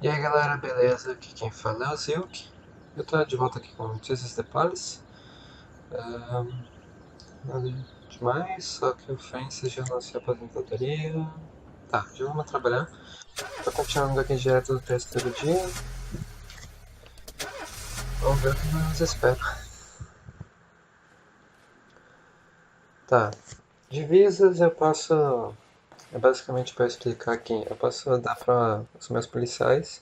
E aí galera, beleza? Aqui quem fala é o Zilk. Eu tô de volta aqui com o Chefe de Policia. Nada demais, só que o Francis já lançou a aposentadoria. Tá, já vamos trabalhar. Tô continuando aqui direto do terceiro dia. Vamos ver o que nos espera. Tá, divisas eu posso... É basicamente para explicar aqui. Eu posso dar para os meus policiais.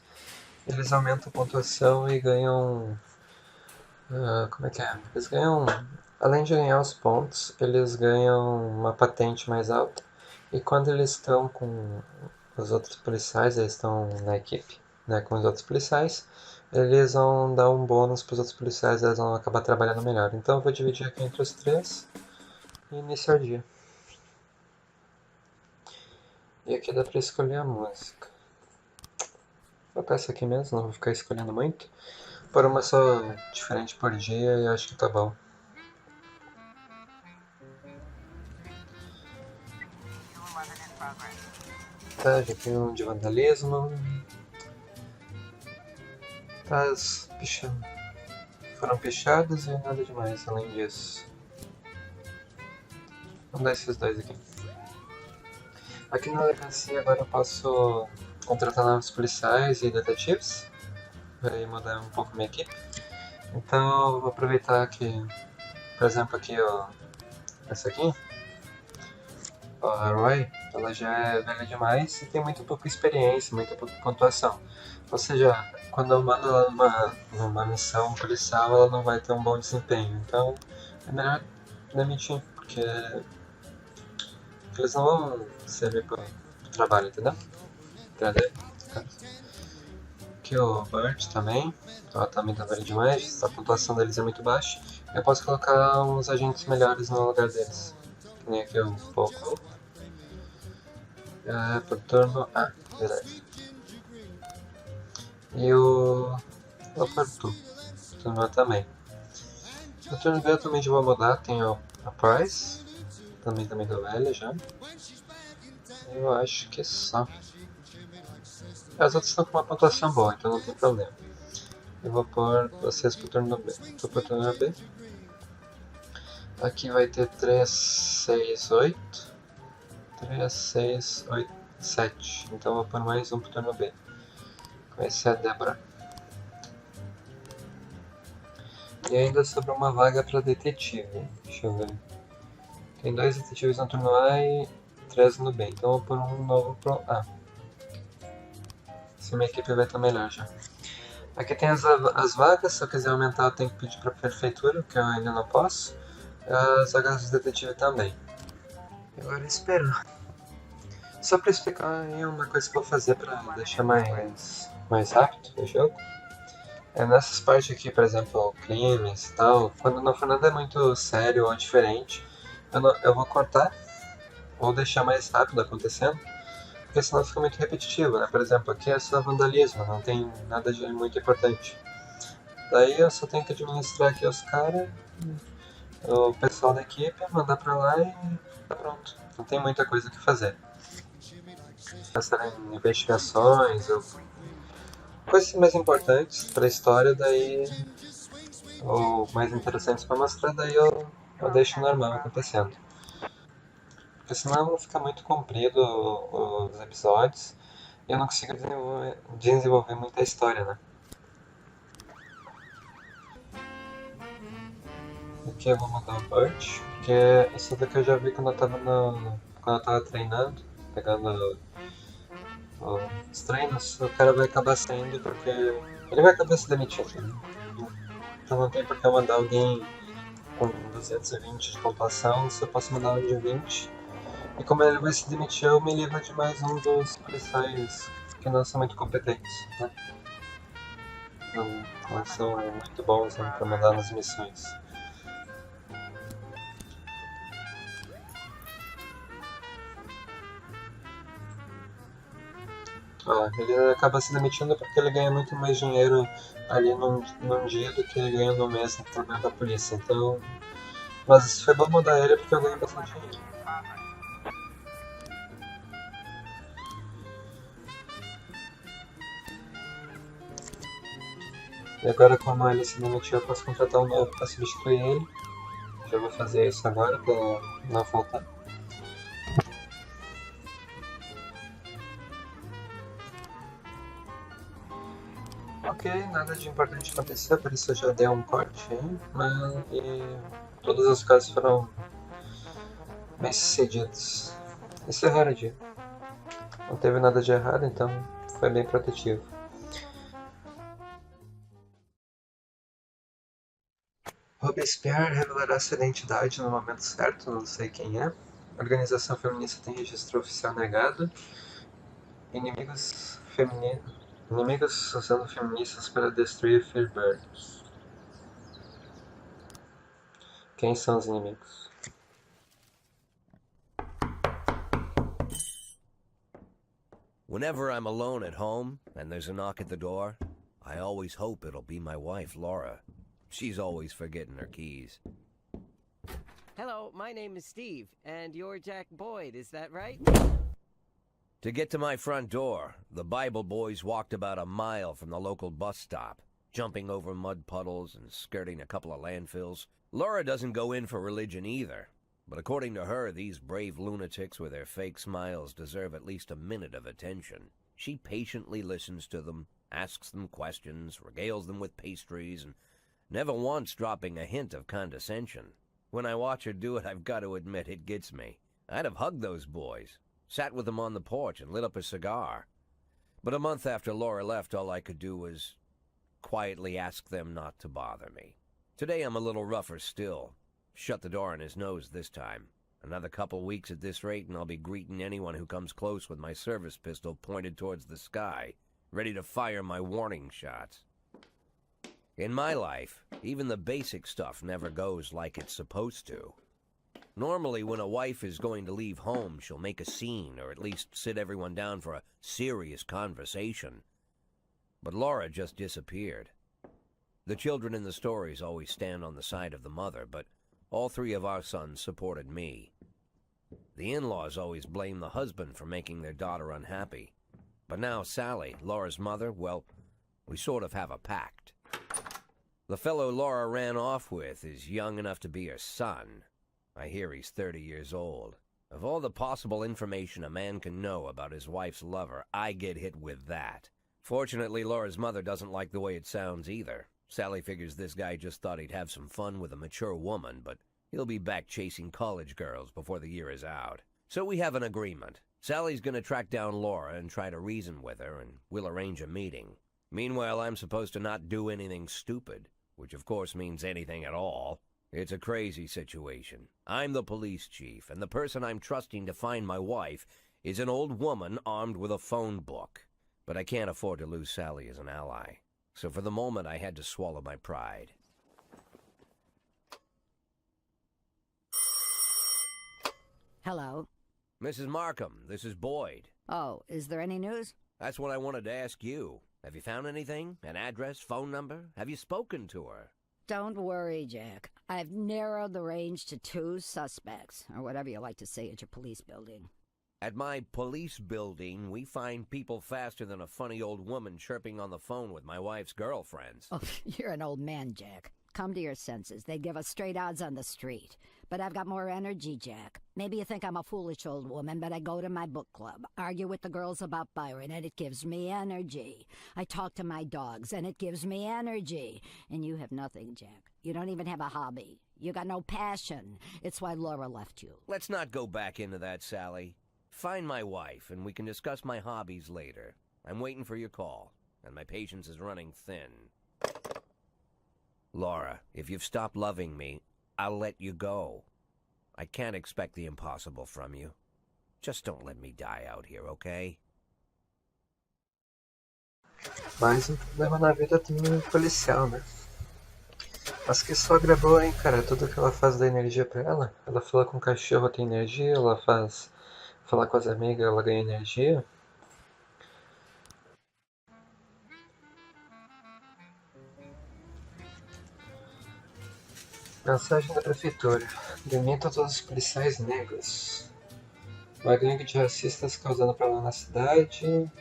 Eles aumentam a pontuação e ganham... como é que é? Eles ganham, além de ganhar os pontos, eles ganham uma patente mais alta. E quando eles estão com os outros policiais, eles estão na equipe, né, com os outros policiais, eles vão dar um bônus para os outros policiais, eles vão acabar trabalhando melhor. Então eu vou dividir aqui entre os três e iniciar o dia. E aqui dá para escolher a música. Vou colocar essa aqui mesmo, não vou ficar escolhendo muito. Por uma só diferente por dia e acho que tá bom. Tá, já tem um de vandalismo. Tá, foram pichados e nada demais além disso. Vamos dar esses dois aqui. Aqui na delegacia agora eu posso contratar novos policiais e detetives. Vai mudar um pouco minha equipe. Então eu vou aproveitar que, por exemplo, aqui ó, essa aqui, ó, a Roy, ela já é velha demais e tem muito pouca experiência, muito pouca pontuação. Ou seja, quando eu mando ela numa missão policial, ela não vai ter um bom desempenho. Então é melhor demitir, porque eles não vão servir pro trabalho, entendeu? Aqui o Bert também, ela também tá velha demais, a pontuação deles é muito baixa. Eu posso colocar uns agentes melhores no lugar deles. Que nem aqui o Poco. Pro turno A, verdade. E o Porto, turno A também. No turno B eu também já vou mudar, tem a Price, também tô velha já. Eu acho que é só. As outras estão com uma pontuação boa, então não tem problema. Eu vou pôr vocês pro turno B. Tô pro turno B. Aqui vai ter 3, 6, 8. 3, 6, 8, 7. Então eu vou pôr mais um pro turno B. Vai ser a Débora. E ainda sobrou uma vaga para detetive. Deixa eu ver. Tem 2 detetives no turno A e 3 no B. Então eu vou pôr um novo pro A. Assim minha equipe vai estar melhor já. Aqui tem as vagas. Se eu quiser aumentar eu tenho que pedir para a prefeitura, que eu ainda não posso. As vagas do detetive também. Agora esperar. Só para explicar aí uma coisa que eu vou fazer para deixar mais rápido o jogo. Nessas partes aqui, por exemplo, crimes e tal, quando não for nada muito sério ou diferente, eu vou cortar ou deixar mais rápido acontecendo, porque senão fica muito repetitivo, né? Por exemplo, aqui é só vandalismo, não tem nada de muito importante. Daí eu só tenho que administrar aqui os caras, o pessoal da equipe, mandar pra lá e tá pronto. Não tem muita coisa que fazer. Passar em investigações ou coisas mais importantes pra história, daí ou mais interessantes pra mostrar, daí eu deixo normal acontecendo. Porque senão fica muito comprido os episódios e eu não consigo desenvolver muita história, né? Aqui eu vou mudar o Burt, porque isso daqui eu já vi quando eu tava treinando, pegando os treinos, o cara vai acabar saindo porque ele vai acabar se demitindo. Né? Então não tem por que eu mandar alguém com 220 de pontuação se eu posso mandar um de 20. E como ele vai se demitir, eu me livro de mais um dos policiais que não são muito competentes. Né? Não são muito bons, né, para mandar nas missões. Ele acaba se demitindo porque ele ganha muito mais dinheiro ali num dia do que ele ganha no mês no trabalho da polícia. Então, mas foi bom mudar ele porque eu ganho bastante dinheiro. E agora, como ele se demitiu, eu posso contratar um novo para substituir ele. Já vou fazer isso agora para não faltar. Ok, nada de importante aconteceu, por isso eu já dei um corte aí, mas todos os casos foram bem sucedidos. Encerraram o dia. Não teve nada de errado, então foi bem protetivo. Robespierre revelará sua identidade no momento certo, não sei quem é. A organização feminista tem registro oficial negado. Inimigos usando feministas para destruir Freebirds. Quem são os inimigos? Whenever I'm alone at home and there's a knock at the door, I always hope it'll be my wife, Laura. She's always forgetting her keys. Hello, my name is Steve, and you're Jack Boyd, is that right? To get to my front door, the Bible boys walked about a mile from the local bus stop, jumping over mud puddles and skirting a couple of landfills. Laura doesn't go in for religion either, but according to her, these brave lunatics with their fake smiles deserve at least a minute of attention. She patiently listens to them, asks them questions, regales them with pastries, and never once dropping a hint of condescension. When I watch her do it, I've got to admit it gets me. I'd have hugged those boys, sat with them on the porch and lit up a cigar. But a month after Laura left, all I could do was quietly ask them not to bother me. Today I'm a little rougher still. Shut the door on his nose this time. Another couple weeks at this rate and I'll be greeting anyone who comes close with my service pistol pointed towards the sky, ready to fire my warning shots. In my life, even the basic stuff never goes like it's supposed to. Normally, when a wife is going to leave home, she'll make a scene, or at least sit everyone down for a serious conversation. But Laura just disappeared. The children in the stories always stand on the side of the mother, but all three of our sons supported me. The in-laws always blame the husband for making their daughter unhappy. But now Sally, Laura's mother, well, we sort of have a pact. The fellow Laura ran off with is young enough to be her son. I hear he's 30 years old. Of all the possible information a man can know about his wife's lover, I get hit with that. Fortunately, Laura's mother doesn't like the way it sounds either. Sally figures this guy just thought he'd have some fun with a mature woman, but he'll be back chasing college girls before the year is out. So we have an agreement. Sally's gonna track down Laura and try to reason with her, and we'll arrange a meeting. Meanwhile, I'm supposed to not do anything stupid, which of course means anything at all. It's a crazy situation. I'm the police chief, and the person I'm trusting to find my wife is an old woman armed with a phone book. But I can't afford to lose Sally as an ally. So for the moment, I had to swallow my pride. Hello. Mrs. Markham, this is Boyd. Oh, is there any news? That's what I wanted to ask you. Have you found anything? An address, phone number? Have you spoken to her? Don't worry, Jack. I've narrowed the range to 2 suspects, or whatever you like to say at your police building. At my police building, we find people faster than a funny old woman chirping on the phone with my wife's girlfriends. Oh, you're an old man, Jack. Come to your senses. They'd give us straight odds on the street. But I've got more energy, Jack. Maybe you think I'm a foolish old woman, but I go to my book club, argue with the girls about Byron, and it gives me energy. I talk to my dogs, and it gives me energy. And you have nothing, Jack. You don't even have a hobby. You got no passion. It's why Laura left you. Let's not go back into that, Sally. Find my wife, and we can discuss my hobbies later. I'm waiting for your call, and my patience is running thin. Laura, if you've stopped loving me, I'll let you go. I can't expect the impossible from you. Just don't let me die out here, okay? Mais um problema na vida do policial, né? Mas que sogra boa, hein, cara? Tudo que ela faz dá energia pra ela. Ela fala com o cachorro, tem energia. Ela faz falar com as amigas, ela ganha energia. Mensagem da prefeitura. Demita todos os policiais negros. Uma gangue de racistas causando problema na cidade.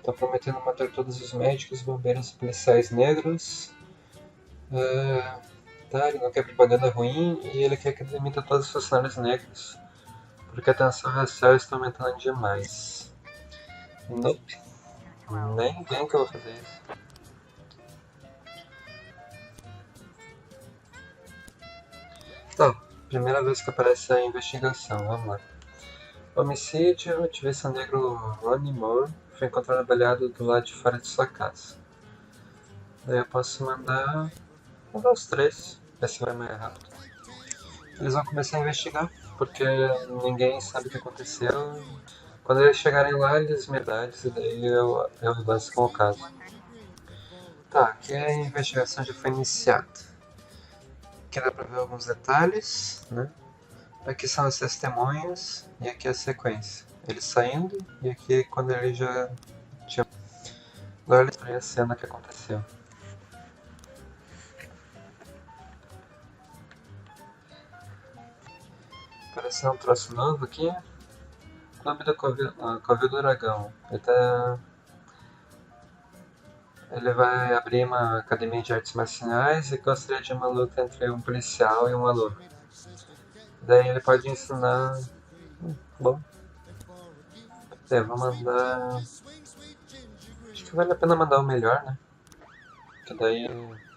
Tá prometendo matar todos os médicos, bombeiros e policiais negros. Tá, ele não quer propaganda ruim e ele quer que demita todos os funcionários negros, porque a tensão racial está aumentando demais. Nope. Nem vem que eu vou fazer isso. Tá, primeira vez que aparece a investigação, vamos lá. Homicídio, ativista negro Ronnie Moore foi encontrado baleado do lado de fora de sua casa. Daí eu posso mandar os três, assim vai mais rápido. Eles vão começar a investigar, porque ninguém sabe o que aconteceu. Quando eles chegarem lá, eles me dão, e daí eu avanço com o caso. Tá, aqui a investigação já foi iniciada. Aqui dá pra ver alguns detalhes, né? Aqui são as testemunhas e aqui a sequência. Ele saindo e aqui quando ele já tinha... Agora ele explica a cena que aconteceu. Apareceu um troço novo aqui. Clube do Covil do Dragão. Ele vai abrir uma academia de artes marciais e gostaria de uma luta entre um policial e um aluno. Daí ele pode ensinar... Bom. Vou mandar... Acho que vale a pena mandar o melhor, né? Porque daí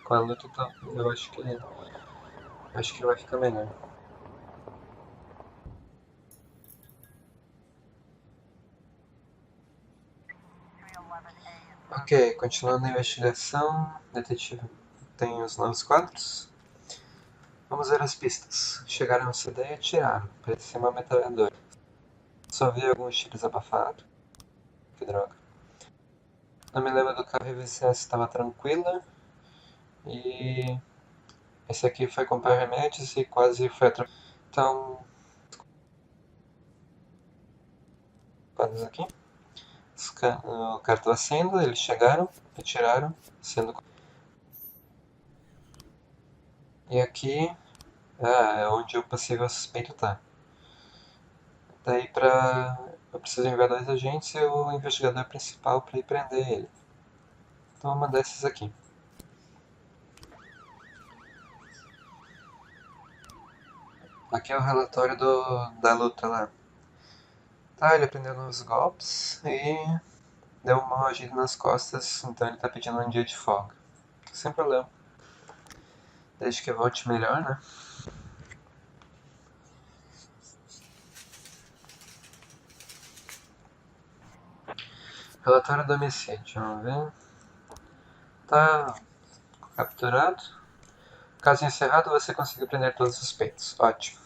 com a luta eu acho que vai ficar melhor. Ok, continuando a investigação, detetive tem os novos quadros. Vamos ver as pistas. Chegaram ao CD e atiraram. Parecia uma metralhadora. Só vi alguns tiros abafados. Que droga. Não me lembro do carro e vizinhança estava tranquila. E esse aqui foi comprar remédios e quase foi atropelado. Então, quadros aqui. O cara estava saindo, eles chegaram, atiraram, sendo... E aqui é onde o possível suspeito está. Daí eu preciso enviar 2 agentes e o investigador principal para ir prender ele. Então vou mandar esses aqui. Aqui é o relatório da luta lá. Tá, ele aprendeu nos golpes e deu um mal agido nas costas, então ele tá pedindo um dia de folga. Sem problema. Desde que volte melhor, né? Relatório do homicídio, vamos ver. Tá capturado. Caso encerrado, você conseguiu prender todos os suspeitos. Ótimo.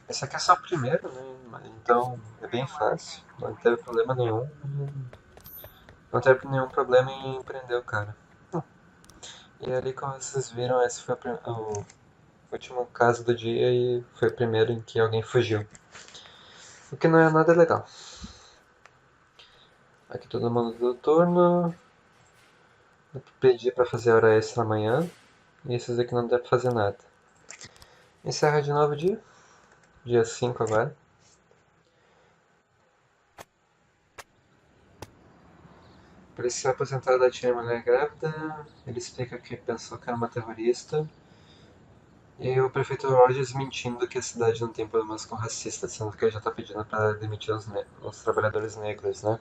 Esse aqui é só o primeiro, né? Então é bem fácil. Não teve problema nenhum. Não teve nenhum problema em prender o cara. E ali, como vocês viram, esse foi o último caso do dia e foi o primeiro em que alguém fugiu. O que não é nada legal. Aqui todo mundo do turno. Eu pedi pra fazer hora extra amanhã. E esses aqui não dá pra fazer nada. Encerra de novo o dia. Dia 5 agora. Policial aposentado atira mulher grávida. Ele explica que pensou que era uma terrorista. E o prefeito Rogers mentindo que a cidade não tem problemas com racistas, sendo que ele já tá pedindo pra demitir os trabalhadores negros, né?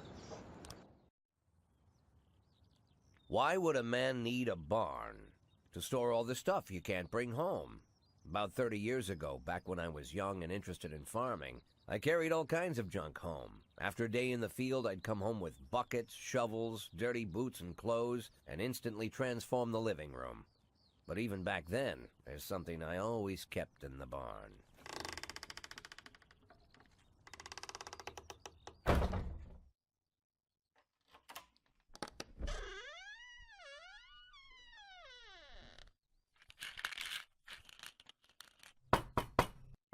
Why would a man need a barn? To store all the stuff you can't bring home. About 30 years ago, back when I was young and interested in farming, I carried all kinds of junk home. After a day in the field, I'd come home with buckets, shovels, dirty boots and clothes, and instantly transform the living room. But even back then, there's something I always kept in the barn.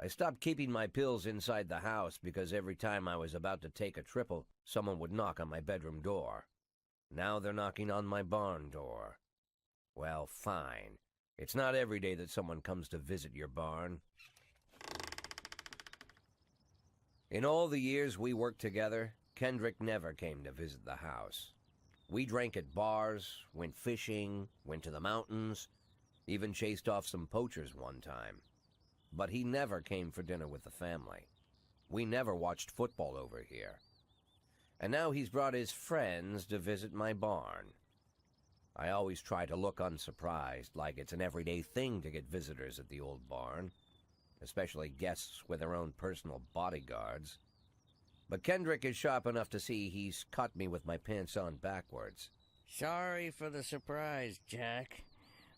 I stopped keeping my pills inside the house because every time I was about to take a triple, someone would knock on my bedroom door. Now they're knocking on my barn door. Well, fine. It's not every day that someone comes to visit your barn. In all the years we worked together, Kendrick never came to visit the house. We drank at bars, went fishing, went to the mountains, even chased off some poachers one time. But he never came for dinner with the family. We never watched football over here. And now he's brought his friends to visit my barn. I always try to look unsurprised, like it's an everyday thing to get visitors at the old barn, especially guests with their own personal bodyguards. But Kendrick is sharp enough to see he's caught me with my pants on backwards. Sorry for the surprise, Jack.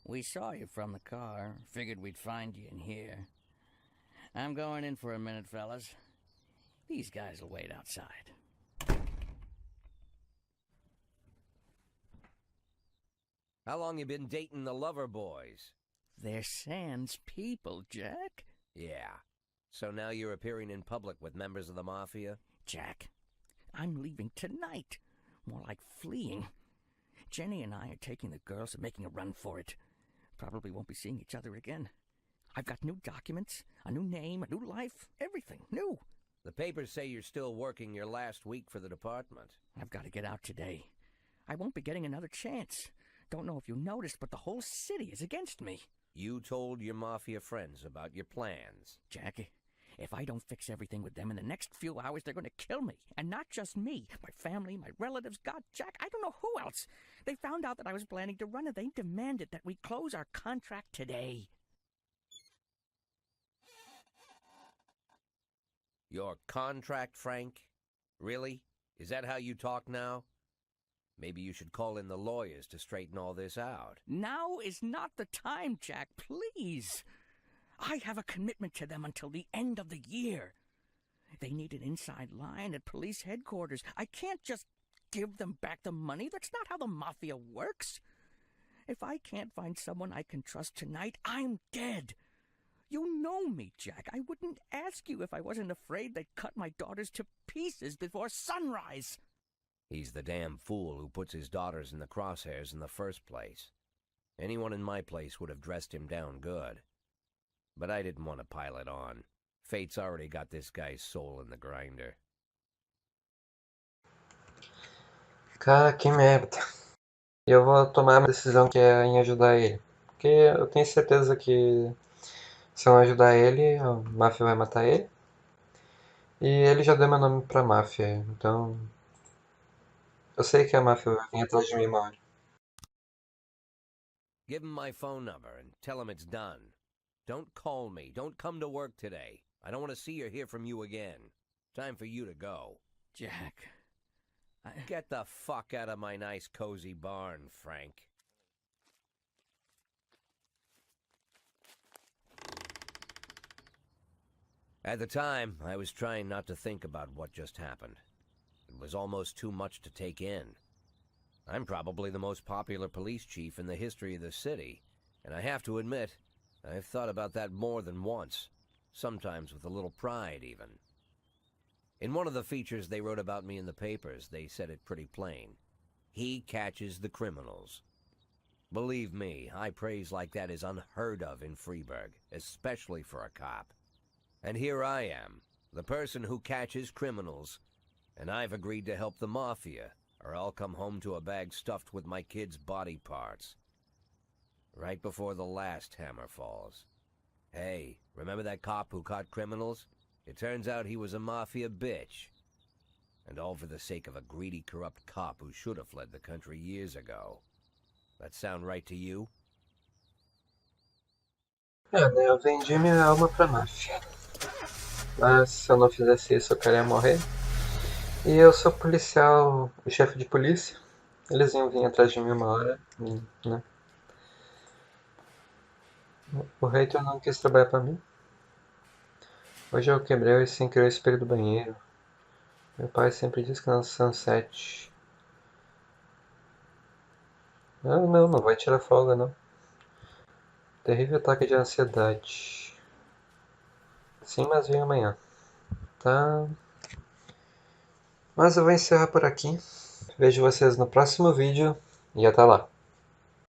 We saw you from the car. Figured we'd find you in here. I'm going in for a minute, fellas. These guys will wait outside. How long you been dating the lover boys? They're Sans people, Jack. Yeah. So now you're appearing in public with members of the Mafia? Jack, I'm leaving tonight. More like fleeing. Jenny and I are taking the girls and making a run for it. Probably won't be seeing each other again. I've got new documents, a new name, a new life, everything new. The papers say you're still working your last week for the department. I've got to get out today. I won't be getting another chance. Don't know if you noticed, but the whole city is against me. You told your Mafia friends about your plans. Jack, if I don't fix everything with them in the next few hours, they're going to kill me. And not just me. My family, my relatives, God, Jack, I don't know who else. They found out that I was planning to run, and they demanded that we close our contract today. Your contract, Frank? Really? Is that how you talk now? Maybe you should call in the lawyers to straighten all this out. Now is not the time, Jack, please. I have a commitment to them until the end of the year. They need an inside line at police headquarters. I can't just give them back the money. That's not how the Mafia works. If I can't find someone I can trust tonight, I'm dead. You know me, Jack. I wouldn't ask you if I wasn't afraid they'd cut my daughters to pieces before sunrise. He's the damn fool who puts his daughters in the crosshairs in the first place. Anyone in my place would have dressed him down good. But I didn't want to pile it on. Fate's already got this guy's soul in the grinder. Cara, que merda. E eu vou tomar uma decisão que é em ajudar ele. Porque eu tenho certeza que se eu não ajudar ele, a máfia vai matar ele. E ele já deu meu nome pra máfia, então eu sei que a máfia vai vir atrás de mim uma hora. Give him my phone number and tell him it's done. Don't call me. Don't come to work today. I don't want to see or hear from you again. Time for you to go. Jack, Get the fuck out of my nice cozy barn, Frank. At the time, I was trying not to think about what just happened. It was almost too much to take in. I'm probably the most popular police chief in the history of the city, and I have to admit, I've thought about that more than once, sometimes with a little pride even. In one of the features they wrote about me in the papers, they said it pretty plain. He catches the criminals. Believe me, high praise like that is unheard of in Freeburg, especially for a cop. And here I am, the person who catches criminals, and I've agreed to help the Mafia, or I'll come home to a bag stuffed with my kids' body parts. Right before the last hammer falls. Hey, remember that cop who caught criminals? It turns out he was a Mafia bitch. And all for the sake of a greedy, corrupt cop who should have fled the country years ago. That sound right to you? É, né, eu vendi minha alma pra máfia. Mas se eu não fizesse isso eu queria morrer. E eu sou policial, o chefe de polícia. Eles iam vir atrás de mim uma hora, né? O hater não quis trabalhar pra mim. Hoje eu quebrei sem querer o espelho do banheiro. Meu pai sempre diz que não são 7. Não vai tirar folga não. Terrível ataque de ansiedade. Sim, mas vem amanhã. Tá? Mas eu vou encerrar por aqui. Vejo vocês no próximo vídeo e até lá.